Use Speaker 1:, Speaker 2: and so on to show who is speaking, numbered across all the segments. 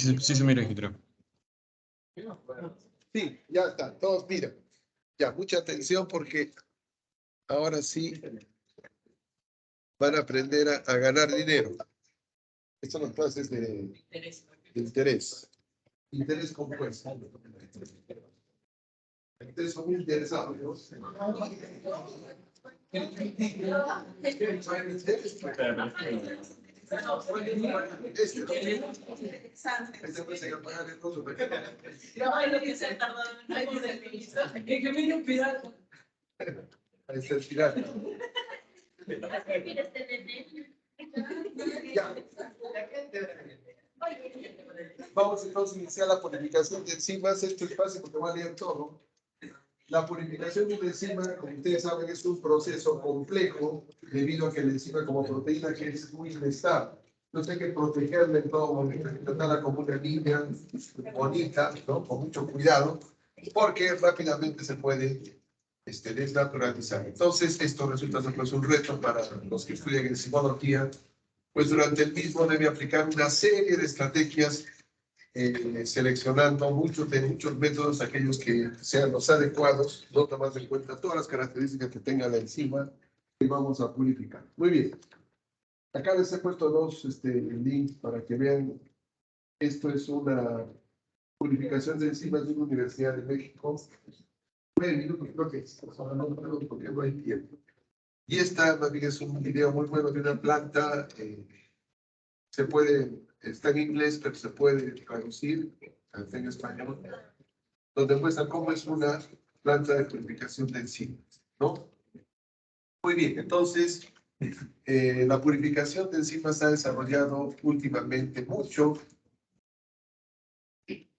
Speaker 1: sí se mira, ingeniero.
Speaker 2: Sí, ya está, todos miren. Ya, mucha atención porque ahora sí van a aprender a ganar dinero. Estas son las clases de interés. Interés compuesto. Ustedes son muy interesados, ¿no? Este puede ser pagar el costo. Ahí está el final. Ya. Vamos entonces a iniciar la purificación de enzimas. Esto es fácil porque va a leer todo. La purificación de una enzima, como ustedes saben, es un proceso complejo debido a que la enzima como proteína que es muy inestable. Entonces hay que protegerla en todo momento, hay que tratarla como una niña bonita, ¿no? Con mucho cuidado, porque rápidamente se puede desnaturalizar. Entonces esto resulta pues, un reto para los que estudian enzimología, pues durante el mismo debe aplicar una serie de estrategias seleccionando muchos métodos, aquellos que sean los adecuados, no tomando en cuenta todas las características que tenga la enzima que vamos a purificar. Muy bien. Acá les he puesto dos links para que vean. Esto es una purificación de enzimas de una Universidad de México. 9 minutos creo que es, porque no hay tiempo. Y esta también es un video muy bueno de una planta. Se puede, está en inglés, pero se puede traducir, está en español, donde muestra cómo es una planta de purificación de enzimas, ¿no? Muy bien, entonces, la purificación de enzimas se ha desarrollado últimamente mucho,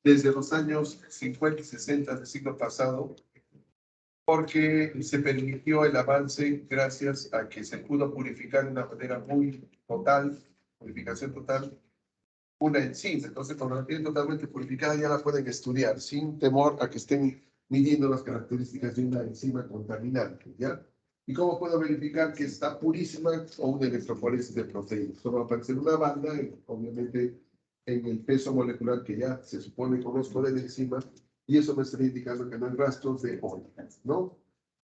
Speaker 2: desde los años 50 y 60 del siglo pasado, porque se permitió el avance gracias a que se pudo purificar de una manera muy total, purificación total, una enzima. Entonces, cuando la tienen totalmente purificada, ya la pueden estudiar sin temor a que estén midiendo las características de una enzima contaminante, ¿ya? ¿Y cómo puedo verificar que está purísima o una electroforesis de proteínas? Solo va a aparecer una banda, obviamente, en el peso molecular que ya se supone conozco de la enzima, y eso me estaría indicando que no hay rastros de óleo, ¿no?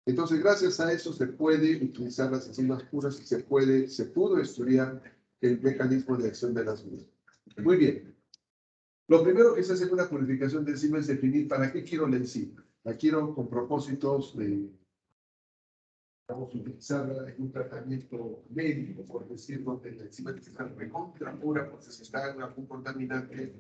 Speaker 2: Entonces, gracias a eso se puede utilizar las enzimas puras y se pudo estudiar el mecanismo de acción de las mismas. Muy bien. Lo primero que se hace en una purificación de enzima es definir para qué quiero la enzima. La quiero con propósitos de, vamos a utilizarla en un tratamiento médico, por decirlo, donde la enzima tiene que estar recontra pura, porque si está en algún contaminante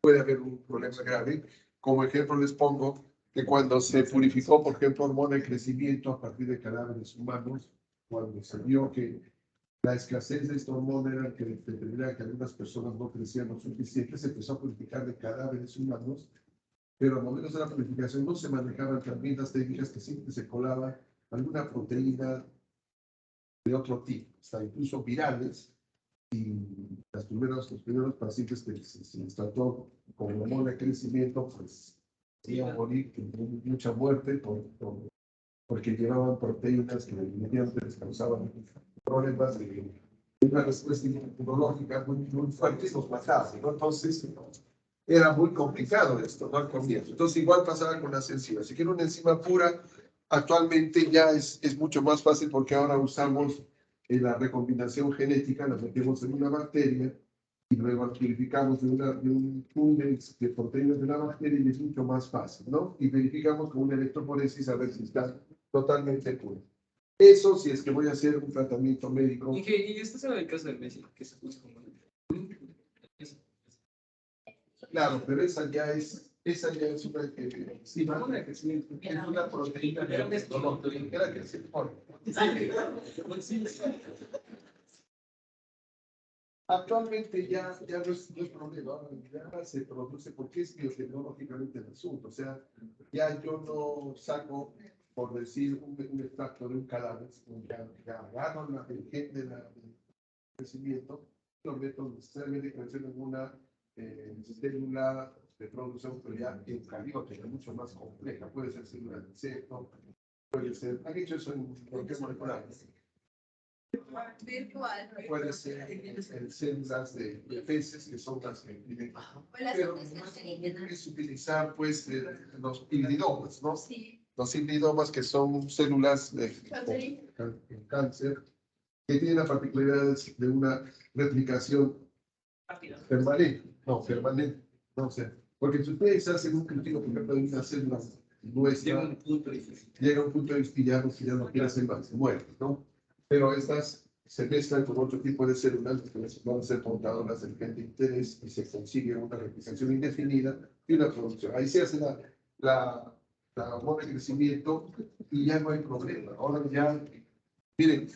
Speaker 2: puede haber un problema grave. Como ejemplo les pongo que cuando se purificó, por ejemplo, hormona de crecimiento a partir de cadáveres humanos, cuando se vio que la escasez de esta hormona era que determinaba que algunas personas no crecían lo suficiente, se empezó a purificar de cadáveres humanos, pero a momentos de la purificación no se manejaban también las técnicas que siempre se colaba alguna proteína de otro tipo, hasta incluso virales, y los primeros pacientes que se les trató con hormona de crecimiento, pues iban a morir con mucha muerte porque llevaban proteínas que definitivamente les causaban problemas de una respuesta inmunológica muy fuerte y los mataban, ¿no? Entonces, era muy complicado esto, ¿no? Al comienzo. Entonces, igual pasaba con las enzimas. Si quiero una enzima pura, actualmente ya es mucho más fácil porque ahora usamos la recombinación genética, la metemos en una bacteria y luego la purificamos de un pool de proteínas de la bacteria y es mucho más fácil, ¿no? Y verificamos con una electroforesis a ver si está totalmente pura. Eso si es que voy a hacer un tratamiento médico.
Speaker 3: Y esto es el caso del Messi, que se puso como...
Speaker 2: Claro, pero esa ya es una enzima, es una proteína era que se pone. Actualmente ya no es problema, ya se produce porque es biotecnológicamente el asunto. O sea, ya yo no saco, por decir, un extracto de un cadáver, ya agarro el gen del crecimiento, lo meto necesariamente crecer en una célula de producción eucariota, que es mucho más compleja. Puede ser célula de insecto, puede ser. Han hecho eso en cualquier molecular. Puede ser en células de peces, que son las que viven. Pero es utilizar, pues, los hibridomas, ¿no? Los hibridomas, que son células de cáncer, que tienen la particularidad de una replicación permanente. No, permanente. No sé. Porque si ustedes hacen un cultivo, por ejemplo, de una célula nuestra, llega un punto de que ya no quiere hacer más, se muere, ¿no? Pero estas se mezclan con otro tipo de células que van a ser portadoras del gen de interés y se consigue una replicación indefinida y una producción. Ahí se hace la hormona de crecimiento y ya no hay problema. Ahora ya, miren,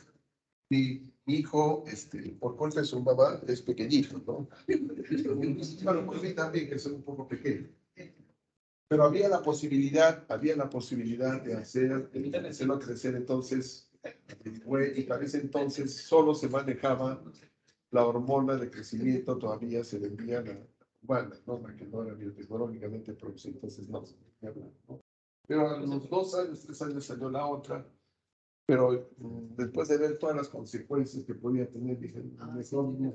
Speaker 2: mi hijo, por culpa de su mamá, es pequeñito, ¿no? Bueno, por mí también, que soy un poco pequeño. Pero había la posibilidad de hacerlo crecer, entonces, y para ese entonces solo se manejaba la hormona de crecimiento, todavía se vendía la humana, ¿no? La que no era biotecnológicamente producida, entonces no. Pero a los 2 años, 3 años salió la otra, pero después de ver todas las consecuencias que podía tener, dije, mejor no.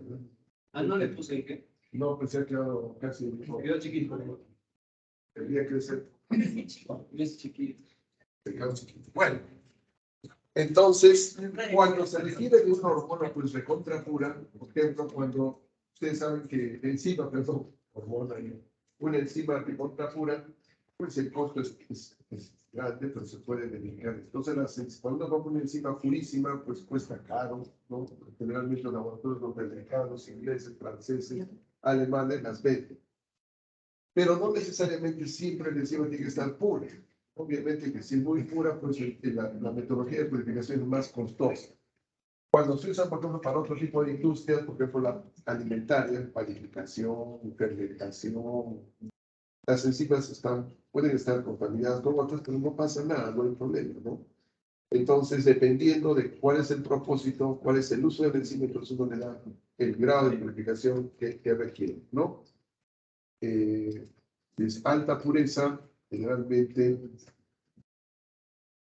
Speaker 3: Ah, no le puse el qué.
Speaker 2: No, pues se ha quedado casi.
Speaker 3: Quedó chiquito.
Speaker 2: Debería crecer.
Speaker 3: Es chiquito.
Speaker 2: Se quedó chiquito. Bueno, entonces, cuando se requiere de una hormona, pues recontra pura, por ejemplo, cuando ustedes saben que enzima, perdón, hormona, una enzima recontra pura, pues el costo es grande, pero se puede dedicar. Entonces, cuando uno compra una enzima purísima, pues cuesta caro, ¿no? Generalmente los laboratorios norteamericanos, ingleses, franceses, alemanes las venden. Pero no necesariamente siempre la enzima tiene que estar pura. Obviamente que si es muy pura, pues la metodología de purificación es más costosa. Cuando se usa, por ejemplo, para otro tipo de industrias, por ejemplo, la alimentaria, panificación, fermentación, las enzimas pueden estar contaminadas con otras, pero no pasa nada, no hay problema, ¿no? Entonces, dependiendo de cuál es el propósito, cuál es el uso de la enzima, entonces uno le da el grado de purificación que requiere, ¿no? Es alta pureza, generalmente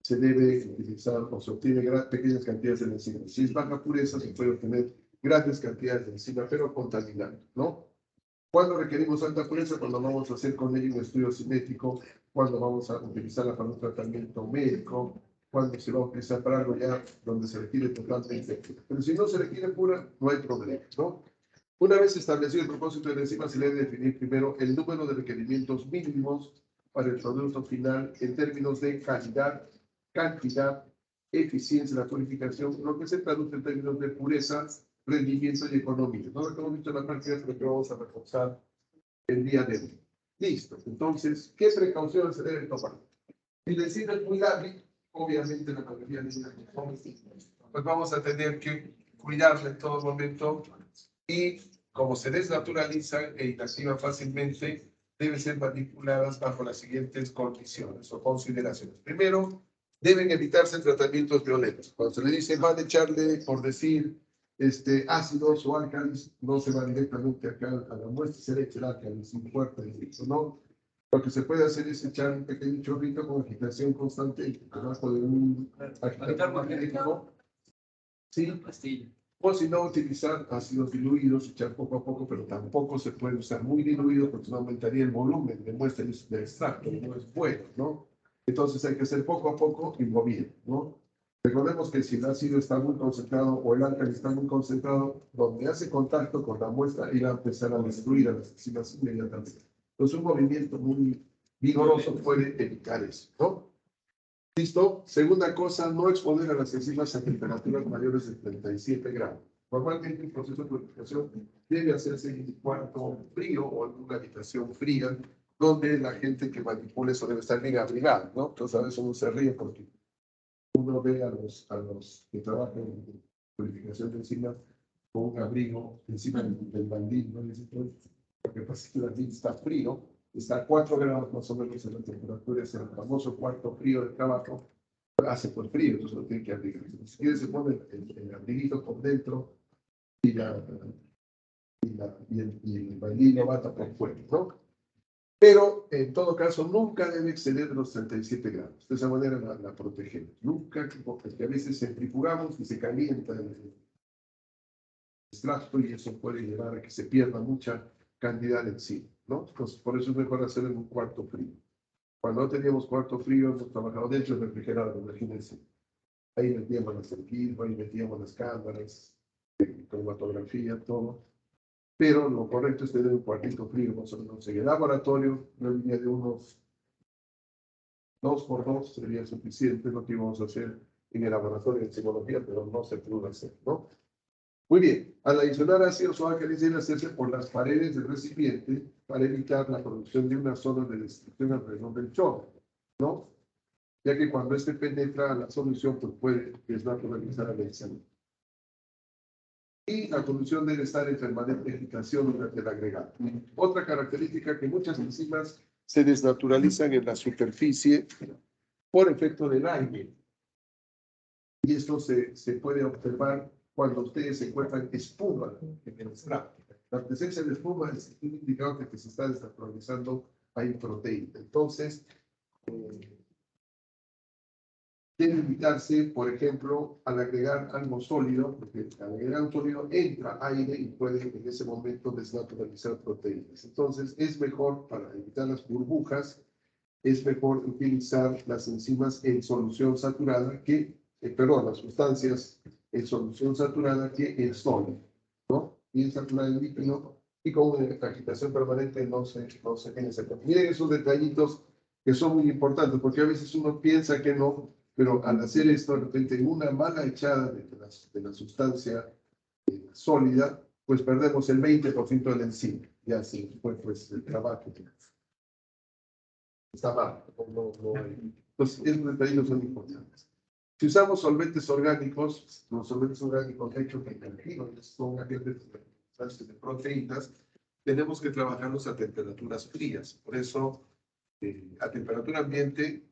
Speaker 2: se debe utilizar o se obtiene pequeñas cantidades de enzima. Si es baja pureza, se puede obtener grandes cantidades de enzima, pero contaminando, ¿no? ¿Cuándo requerimos alta pureza? Cuando vamos a hacer con ella un estudio cinético, cuando vamos a utilizarla para un tratamiento médico, cuando se va a utilizar para algo ya donde se requiere totalmente. Pero si no se requiere pura, no hay problema, ¿no? Una vez establecido el propósito de la enzima, se debe definir primero el número de requerimientos mínimos para el producto final en términos de calidad, cantidad, eficiencia de la purificación, lo que se traduce en términos de pureza, rendimiento y economía. No lo que hemos visto en la práctica, pero que vamos a reforzar el día de hoy. Listo. Entonces, ¿qué precauciones se deben tomar? Si la enzima es muy débil, obviamente la mayoría de las pues vamos a tener que cuidarla en todo momento y como se desnaturaliza e inactiva fácilmente, deben ser manipuladas bajo las siguientes condiciones o consideraciones. Primero, deben evitarse tratamientos violentos. Cuando se le dice van a echarle, por decir, ácidos o álcalis, no se va directamente acá a la muestra, se le echa el álcalis sin fuerte, ¿no? Lo que se puede hacer es echar un pequeño chorrito con agitación constante debajo de un agitador magnético. Sí,
Speaker 3: Pastilla.
Speaker 2: o si no, utilizar ácidos diluidos, echar poco a poco, pero tampoco se puede usar muy diluido porque no aumentaría el volumen de muestra de extracto, no es bueno, ¿no? Entonces hay que hacer poco a poco y moviendo, ¿no? Recordemos que si el ácido está muy concentrado o el álcali está muy concentrado, donde hace contacto con la muestra, irá a empezar a destruir a las enzimas inmediatamente. Entonces un movimiento muy vigoroso puede evitar eso, ¿no? ¿Listo? Segunda cosa, no exponer a las enzimas a temperaturas mayores de 37 grados. Normalmente el proceso de purificación debe hacerse en un cuarto frío o en una habitación fría, donde la gente que manipule eso debe estar bien abrigada, ¿no? Entonces a veces uno se ríe porque uno ve a los que trabajan en purificación de enzimas con un abrigo encima del bandín, ¿no? Porque pasa que el bandín está frío, está a 4 grados más o menos en la temperatura, es el famoso cuarto frío de trabajo, hace por frío, entonces lo tiene que abrigar. Si quiere se pone el abriguito por dentro y el bandín lo bata por fuera, ¿no? Pero en todo caso nunca debe exceder los 37 grados. De esa manera la protegemos. Nunca, porque a veces centrifugamos y se calienta el extracto y eso puede llevar a que se pierda mucha cantidad de enzima, ¿no? Entonces, por eso es mejor hacerlo en un cuarto frío. Cuando no teníamos cuarto frío, hemos trabajado dentro del refrigerador, imagínense. Ahí metíamos las equipos, ahí metíamos las cámaras, cromatografía, todo. Pero lo correcto es tener un cuartito frío, más o menos. En el laboratorio, una línea de unos 2x2 sería suficiente, lo que íbamos a hacer en el laboratorio de simbología, pero no se pudo hacer, ¿no? Muy bien, al adicionar ácidos o álcalis deben hacerse por las paredes del recipiente para evitar la producción de una zona de destrucción alrededor del chorro, ¿no? Ya que cuando este penetra a la solución, pues puede desnaturalizar la enzima. Y la solución debe estar en permanente agitación durante el agregado. Otra característica que muchas enzimas se desnaturalizan en la superficie por efecto del aire. Y esto se puede observar cuando ustedes se encuentran espuma en el extracto. La presencia de espuma es un indicador de que se está desnaturalizando ahí proteína. Entonces, debe evitarse, por ejemplo, al agregar algo sólido, porque al agregar un sólido entra aire y puede en ese momento desnaturalizar proteínas. Entonces, es mejor, para evitar las burbujas, es mejor utilizar las enzimas en solución saturada que, perdón, las sustancias en solución saturada que en sólido, ¿no? Y en saturada en líquido y con una agitación permanente no se tiene ese problema. Miren esos detallitos que son muy importantes, porque a veces uno piensa que no, pero al hacer esto, de repente, en una mala echada de la sustancia sólida, pues perdemos el 20% de la enzima. Ya así fue pues el trabajo. Está mal. Entonces, esos detalles son importantes. Si usamos solventes orgánicos, los solventes orgánicos hechos en alquilos son agentes de proteínas, tenemos que trabajarlos a temperaturas frías. Por eso, a temperatura ambiente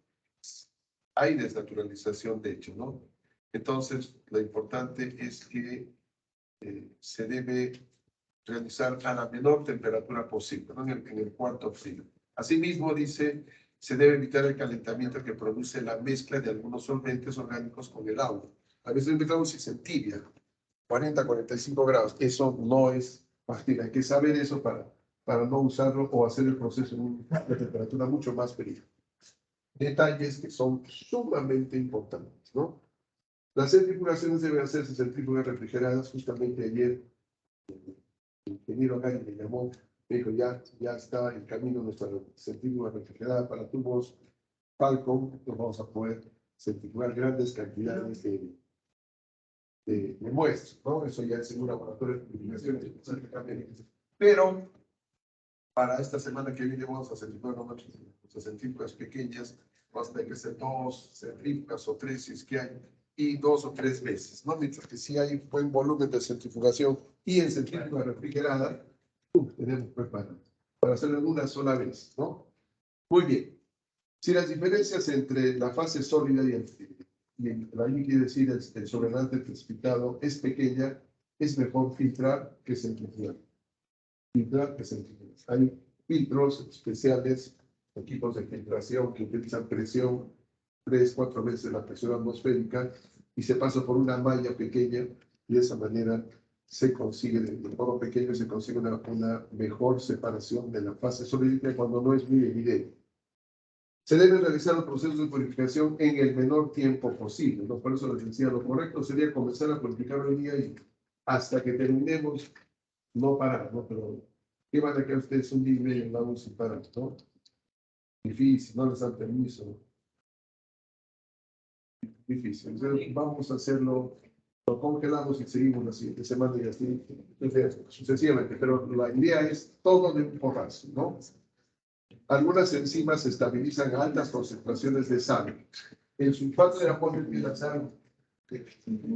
Speaker 2: hay desnaturalización de hecho, ¿no? Entonces, lo importante es que se debe realizar a la menor temperatura posible, ¿no? En el cuarto frío. Asimismo, dice, se debe evitar el calentamiento que produce la mezcla de algunos solventes orgánicos con el agua. A veces empezamos si se tibia, 40, 45 grados. Eso no es fácil. Hay que saber eso para no usarlo o hacer el proceso en una temperatura mucho más fría. Detalles que son sumamente importantes, ¿no? Las centrifugaciones deben hacerse centrífugas refrigeradas. Justamente ayer el ingeniero Gary me llamó, me dijo, ya está en camino nuestra centrífuga refrigerada para tubos Falcon, entonces vamos a poder centrifugar grandes cantidades de muestras, ¿no? Eso ya es en un laboratorio de investigaciones. Pero para esta semana que viene vamos a centrifugar nuestras centrífugas pequeñas, vamos a tener que hacer 2 centrífugas o 3 si es que hay, y 2 o 3 veces, ¿no? Mientras que si hay buen volumen de centrifugación y en centrífuga refrigerada, tenemos preparado para hacerlo en una sola vez, ¿no? Muy bien. Si las diferencias entre la fase sólida y la líquida, es decir, el sobrante precipitado es pequeña, es mejor filtrar que centrifugar. Filtrar que centrifugar. Hay filtros especiales, equipos de filtración que utilizan presión 3, 4 veces la presión atmosférica y se pasa por una malla pequeña y de esa manera se consigue, de modo pequeño, se consigue una mejor separación de la fase sólida cuando no es muy evidente. Se debe realizar los procesos de purificación en el menor tiempo posible, ¿no? Por eso les decía, lo correcto sería comenzar a purificar hoy día y hasta que terminemos, no parar, ¿no? Pero, ¿qué van a quedar ustedes un día y medio en la sin parar, ¿no? Difícil, no les dan permiso. Difícil. Entonces, vamos a hacerlo, lo congelamos y seguimos la siguiente semana y así sucesivamente. Pero la idea es todo de un porrazo, ¿no? Algunas enzimas estabilizan altas concentraciones de sal. El sulfato de amonio de la sal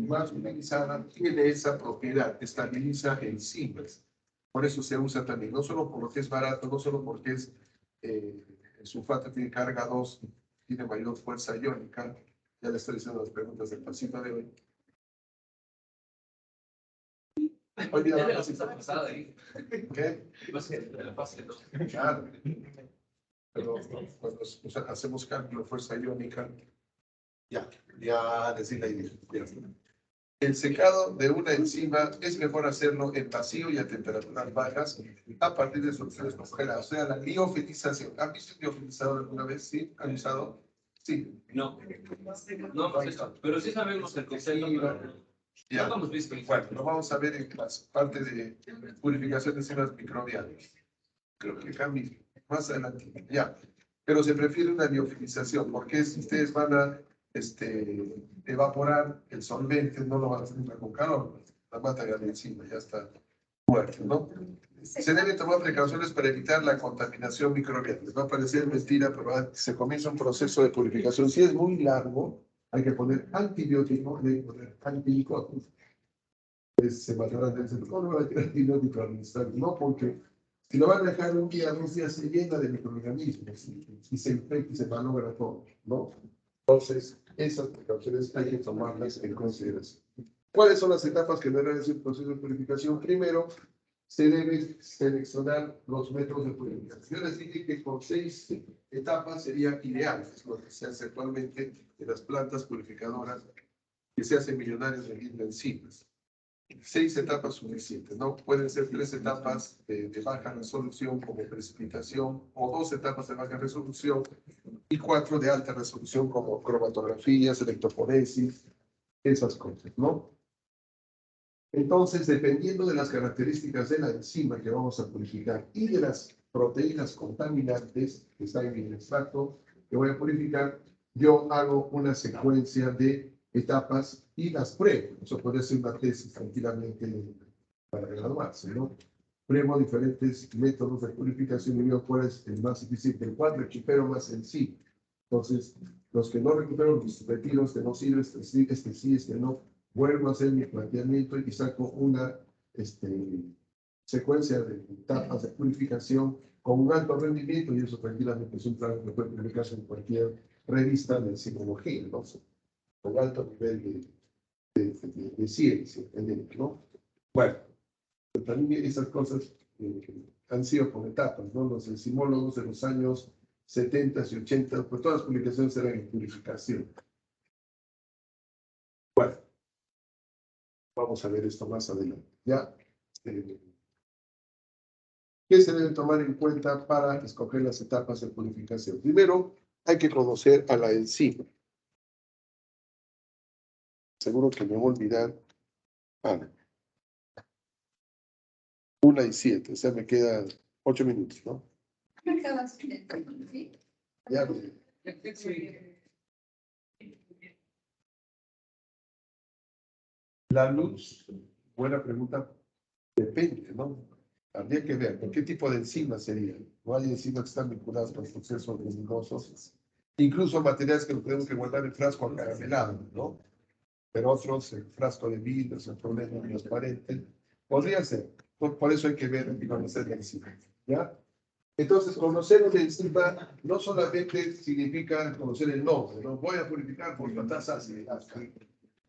Speaker 2: más utilizada tiene esa propiedad, estabiliza enzimas. Por eso se usa también, no solo porque es barato, no solo porque es, el sulfato tiene carga 2, tiene mayor fuerza iónica. Ya le estoy diciendo las preguntas del pasito de hoy. Hoy día la fase pasada, ¿qué? Va a ser la fase 2. Claro. pero cuando hacemos cálculo de fuerza iónica, ya decir la idea. Ya. El secado de una enzima es mejor hacerlo en vacío y a temperaturas bajas a partir de soluciones congeladas. O sea, la liofilización. ¿Han visto un liofilizador alguna vez? ¿Sí? ¿Han usado? Sí.
Speaker 3: No, no hemos visto, pero sí sabemos el concepto, pero
Speaker 2: Ya.
Speaker 3: no hemos visto.
Speaker 2: Bueno, lo vamos a ver en las partes de purificación de enzimas microbianas. Creo que acá mismo, más adelante. Ya. Pero se prefiere una liofilización, porque si ustedes van a evaporar el solvente, no lo van a hacer nunca con calor, la mata ya de encima, ya está muerto, ¿no? Se deben tomar precauciones para evitar la contaminación microbiana. Les va a parecer mentira, pero se comienza un proceso de purificación. Si es muy largo, hay que poner antibiótico, hay que poner antimicóticos. Se matarán del centro. No, no hay antibiótico administrado, no, porque si lo van a dejar un día, 2 días, se llena de microorganismos y se infecta y se malogra todo, ¿no? Entonces, esas precauciones hay que tomarlas en consideración. ¿Cuáles son las etapas que deben hacer el proceso de purificación? Primero, se debe seleccionar los métodos de purificación. Yo les dije que con 6 etapas sería ideal, es lo que se hace actualmente en las plantas purificadoras que se hacen millonarios vendiendo enzimas. 6 etapas suficientes, ¿no? Pueden ser 3 etapas de baja resolución como precipitación o 2 etapas de baja resolución y 4 de alta resolución como cromatografías, electroforesis, esas cosas, ¿no? Entonces, dependiendo de las características de la enzima que vamos a purificar y de las proteínas contaminantes que están en el extracto que voy a purificar, yo hago una secuencia de etapas y las pruebo. Eso puede ser una tesis tranquilamente para graduarse, ¿no? Pruebo diferentes métodos de purificación y veo cuál es el más eficiente, el cual recupero más sencillo. Entonces, los que no recupero, los retiro, este no sirve, este sí, este no. Vuelvo a hacer mi planteamiento y saco una secuencia de etapas de purificación con un alto rendimiento y eso tranquilamente es un trabajo que puede publicarse en cualquier revista de psicología, ¿no? Con alto nivel de ciencia, ¿no? Bueno, también esas cosas han sido por etapas, ¿no? Los enzimólogos de los años 70 y 80, pues todas las publicaciones eran en purificación. Bueno, vamos a ver esto más adelante. Ya. ¿Qué se debe tomar en cuenta para escoger las etapas de purificación? Primero, hay que conocer a la enzima. Seguro que me voy a olvidar. 1:07, o sea, me quedan 8 minutos, ¿no? Ya. La luz, buena pregunta, depende, ¿no? Habría que ver, ¿por qué tipo de enzimas serían? No hay enzimas que están vinculadas con procesos luminosos, incluso materiales que tenemos que guardar en frasco acaramelado, ¿no? Pero otros, el frasco de vidrio, el problema transparente, podría ser. Por eso hay que ver y conocer la enzima, ¿ya? Entonces, conocer una enzima no solamente significa conocer el nombre, no voy a purificar por la tasa ácida,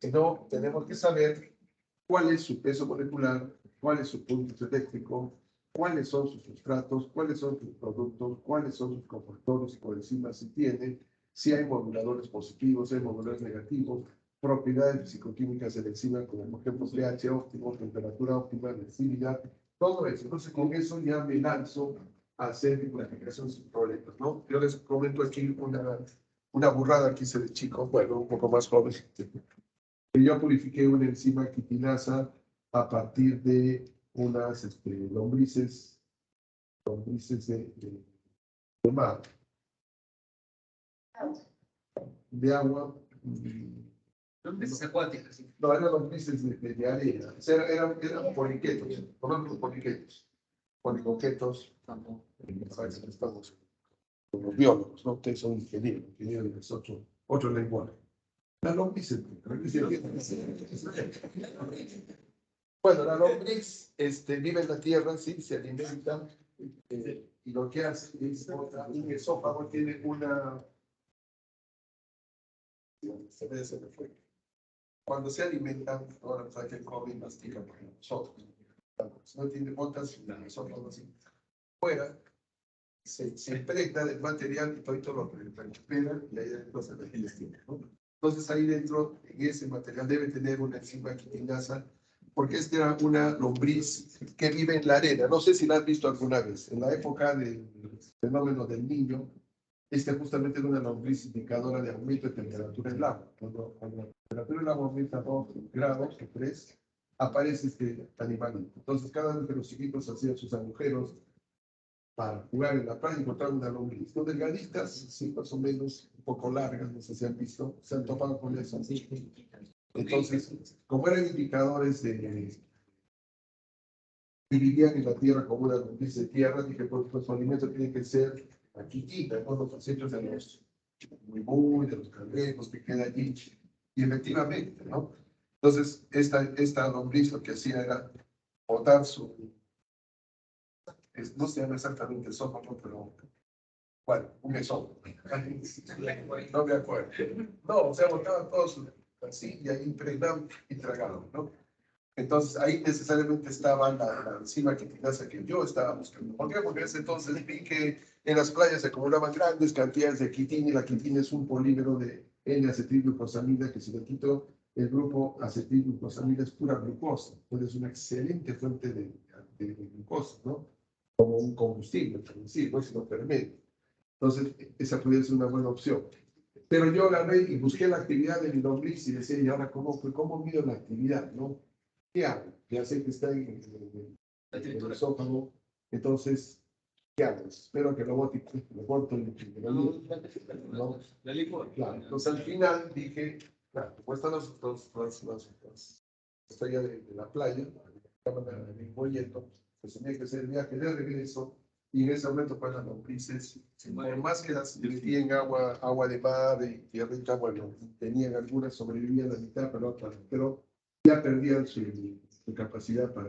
Speaker 2: sino tenemos que saber cuál es su peso molecular, cuál es su punto eléctrico, cuáles son sus sustratos, cuáles son sus productos, cuáles son sus cofactores y coenzimas si tienen, si hay moduladores positivos, si hay moduladores negativos, propiedades psicoquímicas de la enzima, como por ejemplo pH óptimo, temperatura óptima, densidad, todo eso. Entonces, con eso ya me lanzo a hacer mi planificación sin problemas, ¿no? Yo les comento aquí una burrada que hice de chico, bueno, un poco más joven. Yo purifiqué una enzima quitinasa a partir de unas lombrices de mar, de agua.
Speaker 3: Lombrices acuáticas.
Speaker 2: No, eran lombrices de arena. Eran poliquetos, conozco poliquetos. Policoquetos, estamos con los biólogos, ¿no? Ustedes son ingenieros es otro lenguaje. La lombriz, bueno, la lombriz vive en la tierra, sí, se alimenta, y lo que hace es, un esófago tiene se me fue. Cuando se alimentan, ahora pues hay que comer y mastican por nosotros. Si no tiene botas, el esófago así fuera, se impregna del material y todo lo que recupera y ahí adentro se ve el destino, ¿no? Entonces ahí dentro, en ese material debe tener una enzima quitinasa, porque esta era una lombriz que vive en la arena. No sé si la has visto alguna vez. En la época del fenómeno del Niño, esta justamente era una lombriz indicadora de aumento de temperatura en el agua. Cuando la temperatura del agua aumenta 2 grados o 3, aparece este animalito. Entonces, cada vez que los chiquitos hacían sus agujeros para jugar en la playa, encontraron una lombriz. Son delgaditas, sí, más o menos, un poco largas, no sé si han visto, se han topado con eso. Entonces, como eran indicadores de y vivían en la tierra como una lombriz de tierra, dije, pues su alimento tiene que ser la quitina, ¿no? Los desechos de los muy, de los cangrejos que queda allí. Y efectivamente, ¿no? Entonces, esta lombriz lo que hacía era botar su, no se llama exactamente esófago, pero bueno, un esófago. No me acuerdo. No, o sea, botaba todo su, así, y ahí impregnaban y tragaban, ¿no? Entonces, ahí necesariamente estaba la enzima quitinasa que yo estaba buscando. ¿Por qué? Porque en ese entonces vi que en las playas se acumulaban grandes cantidades de quitina, y la quitina es un polímero de N-acetilglucosamida, que si le quito el grupo acetilglucosamida es pura glucosa. Entonces, es una excelente fuente de glucosa, ¿no? Como un combustible, sí, no es lo permite. Entonces, esa puede ser una buena opción. Pero yo agarré y busqué la actividad de mi lombriz y decía, ¿y ahora cómo mido la actividad, no? ¿Qué hago? Ya sé que está en el esófago, entonces, ¿qué hago? Espero que lo bote, lo corto
Speaker 3: La licua.
Speaker 2: claro. Entonces, al final dije, claro, como están las estrellas de la playa, el boyeto, pues tenía que hacer el viaje de regreso, y en ese momento, pues las lombrices, por más que las metí en agua de mar y tierrita, bueno, tenían algunas, sobrevivían la mitad, pero otras, pero ya perdían su capacidad para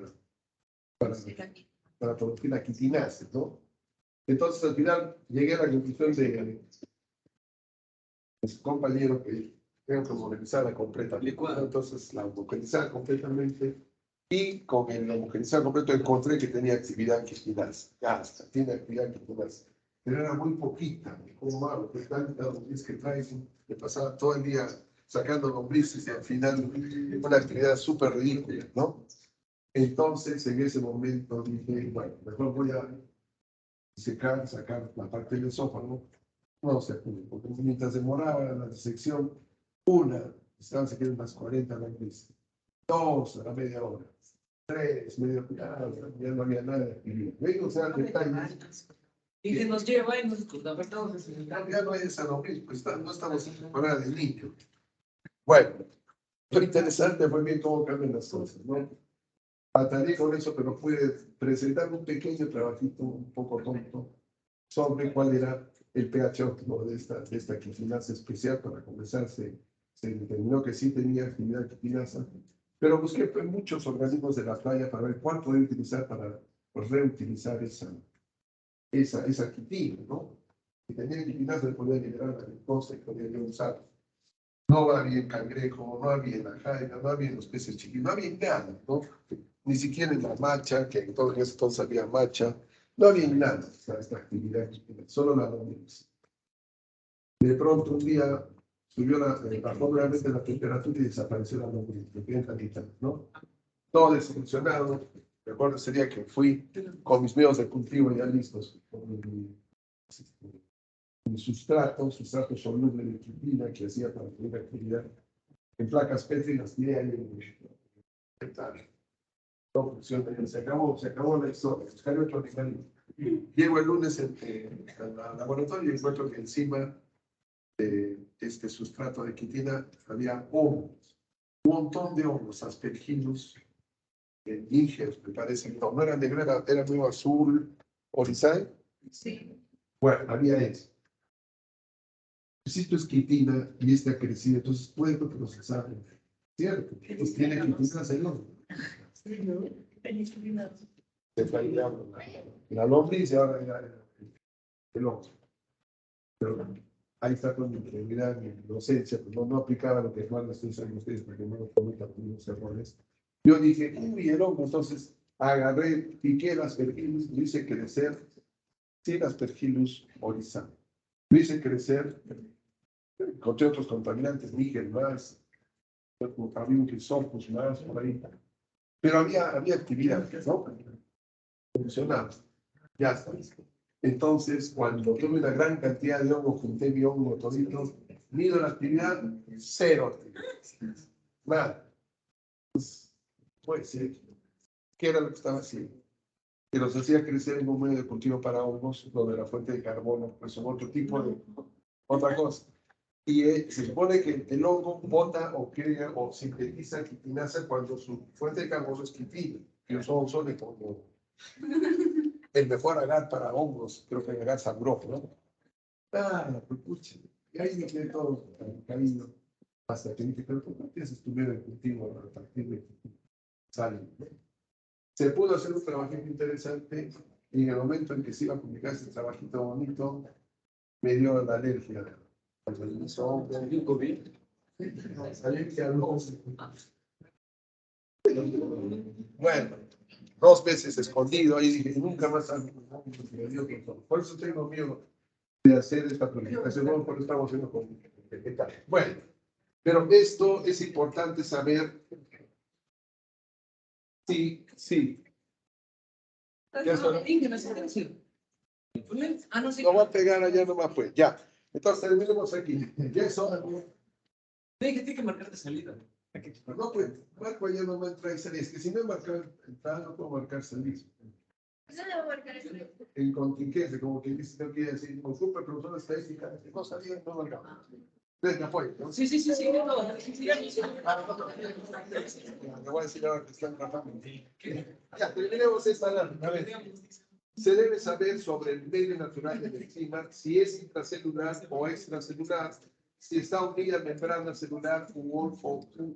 Speaker 2: producir la quitinasa, ¿no? Entonces, al final, llegué a la conclusión de su compañero que tengo que homogenizarla completamente, ¿no? Entonces, la homogenizaba completamente y con el homogenizado completo encontré que tenía actividad quitinasa. Ya está, tiene actividad quitinasa. Pero era muy poquita, como malo, que tanta lombriz que traes, que pasaba todo el día sacando lombrices y al final una actividad súper ridícula, ¿no? Entonces, en ese momento dije, bueno, mejor voy a sacar la parte del esófago. No se pudo, porque mientras demoraba la disección, estaban sacando unas 40 lombrices, 2 a la media hora, 3, ya no había nada de actividad. ¿Ven? O sea, detalles.
Speaker 3: Y que nos lleva y nos afectamos.
Speaker 2: Ya no hay esa lombriz, pues no estamos en temporada de niño. Bueno, lo interesante fue bien cómo cambian las cosas, ¿no? Batallé con eso, pero pude presentar un pequeño trabajito un poco tonto sobre cuál era el pH óptimo de esta quitinasa especial. Para comenzar, se determinó que sí tenía actividad quitinasa, pero busqué en muchos organismos de la playa para ver cuál poder utilizar para reutilizar esa quitina, ¿no? Si tenía quitinasa, le podía liberar la glucosa y podía yo usar. No había en cangrejo, no había en la jaiba, no había en los peces chiquitos, no había en nada, ¿no? Ni siquiera en la macha, que en todo ese entonces había macha, no había en nada esta actividad, solo la lombriz. De pronto un día bajó realmente la temperatura y desapareció la lombriz, me quedé tantita, ¿no? Todo desilusionado. Recuerdo ese día que fui con mis medios de cultivo ya listos, con mi sustrato soluble de quitina que hacía para tener actividad en placas Petri, las tiré ahí en no funciona, se acabó la historia, buscar otro animal. Llego el lunes al laboratorio y encuentro que encima de este sustrato de quitina había hongos, un montón de hongos, aspergillus, nígeros, me parece, no era negro, era medio azul, orizay. Sí. Bueno, había eso. Si esto es quitina y este ha crecido, entonces puede procesar, ¿cierto? Pues tiene quitina el hongo. Sí, ¿no? Se fue la lombriz y ahora el hongo. Pero ahí está con mi integridad, mi inocencia, pues no aplicaba lo que Juan les estoy diciendo a ustedes para que no lo cometan los errores. Yo dije, uy, el hongo, entonces agarré, piqué las perdiles, lo hice crecer sin Aspergillus oryza. Lo hice crecer, encontré otros contaminantes, níquel más, había un Chrysopus más, por ahí. Pero había actividad, ¿no? Funcionaba. Ya está. Entonces, cuando tuve una gran cantidad de hongo, junté mi hongo todito, mido la actividad, cero actividad. Nada. Pues, puede ser. ¿Qué era lo que estaba haciendo? Que los hacía crecer en un medio de cultivo para hongos, donde la fuente de carbono, pues son otro tipo de otra cosa. Y se supone que el hongo bota o crea o sintetiza quitinasa cuando su fuente de carbono es quitina. Y los hongos son como el mejor agar para hongos, creo que el agar sangró, ¿no? Pues pucha, y ahí me quedé todo cariño. Hasta que dije, pero ¿por qué haces tu medio de cultivo a partir de sale? Se pudo hacer un trabajito interesante y en el momento en que se iba a publicar ese trabajito bonito, me dio la alergia. Bueno, 2 veces escondido, ahí dije, nunca más. Por eso tengo miedo de hacer esta planificación, no, por eso estamos haciendo con vegetal. Bueno, pero esto es importante saber. Sí, sí. Lo voy a pegar allá nomás, pues, ya. Entonces, terminemos aquí. Ya es hora.
Speaker 3: Tiene que marcarte salida.
Speaker 2: No, pues, marco allá nomás entra y salida. Es que si no he marcado entrada, no puedo marcar salida. El contingente, como que dice, tengo que decir, con super profesor estadística, no sabía, no marcaba. Entonces, me apoyo, ¿no?
Speaker 3: Sí.
Speaker 2: Le voy a decir ahora que están tratando. Ya, terminemos esta larga. A ver. Se debe saber sobre el medio natural del enzima, si es intracelular o extracelular, si está unida a membrana celular u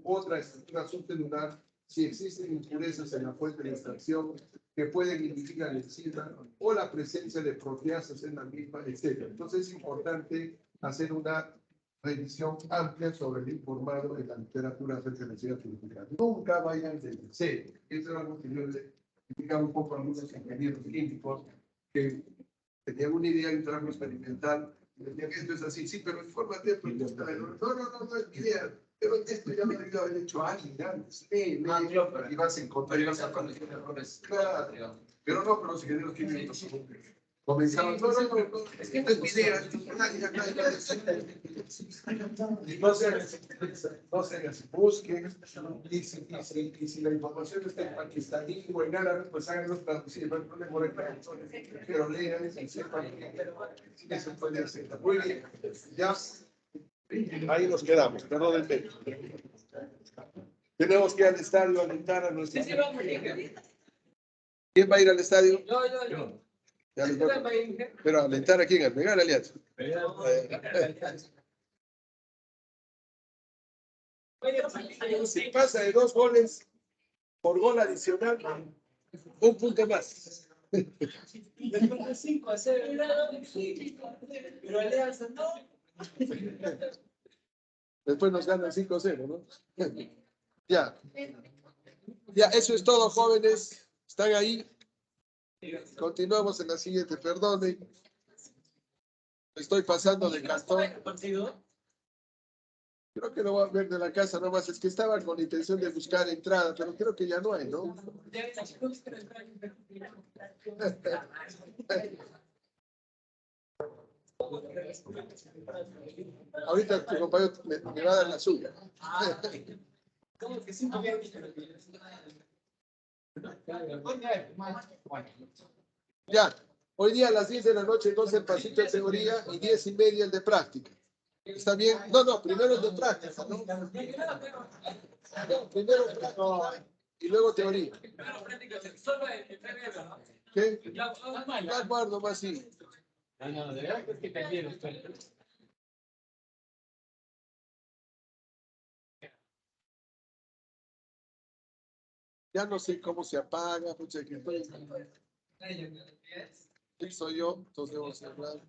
Speaker 2: otra estructura subcelular, si existen impurezas en la fuente de extracción que pueden inhibir la enzima o la presencia de proteasas en la misma, etc. Entonces es importante hacer una revisión amplia sobre el informado en la literatura acerca de la necesidad purificada. Nunca vayan desde cero. Eso es algo que yo le explicaba un poco a algunos ingenieros químicos que tenían una idea de un trabajo experimental y decían que esto es así, sí, pero infórmate, pues no, no es mi idea. Pero esto ya lo debió haber hecho alguien antes. Y vas a encontrar errores. Claro. Pero no, pero los ingenieros químicos comenzaban, no, es que no es mi idea. Y no se hagan, busquen, y si la información está en pakistaní o en árabe, pues háganlo traducir, no hay problema, pero lean y sepan que se puede hacer. Muy bien, ya, ahí nos quedamos, perdón el medio. Tenemos que ir al estadio a alentar a nuestros. ¿Quién va a ir al estadio?
Speaker 3: Yo.
Speaker 2: Pero alentar a quién, al Mega Alianza. Si pasa de 2 goles por gol adicional, 1 punto más.
Speaker 3: Después de 5-0. Pero Alianza no.
Speaker 2: Después nos ganan 5-0, ¿no? Ya. Ya, eso es todo, jóvenes. ¿Están ahí? Continuamos en la siguiente. Perdonen. Estoy pasando de cartón. Creo que lo voy a ver de la casa nomás. Es que estaba con la intención de buscar entrada, pero creo que ya no hay, ¿no? Ahorita tu compañero me va a dar la suya. Ya, hoy día a las 10 de la noche, entonces el pasito de teoría y 10:30 el de práctica. ¿Está bien? No, primero el de práctica, ¿no? No, primero y luego teoría. ¿Qué? Ya guardo más sí.
Speaker 3: No, de verdad es que te quiero.
Speaker 2: Ya no sé cómo se apaga, mucha que estoy. Sí, soy yo, entonces debo cerrar.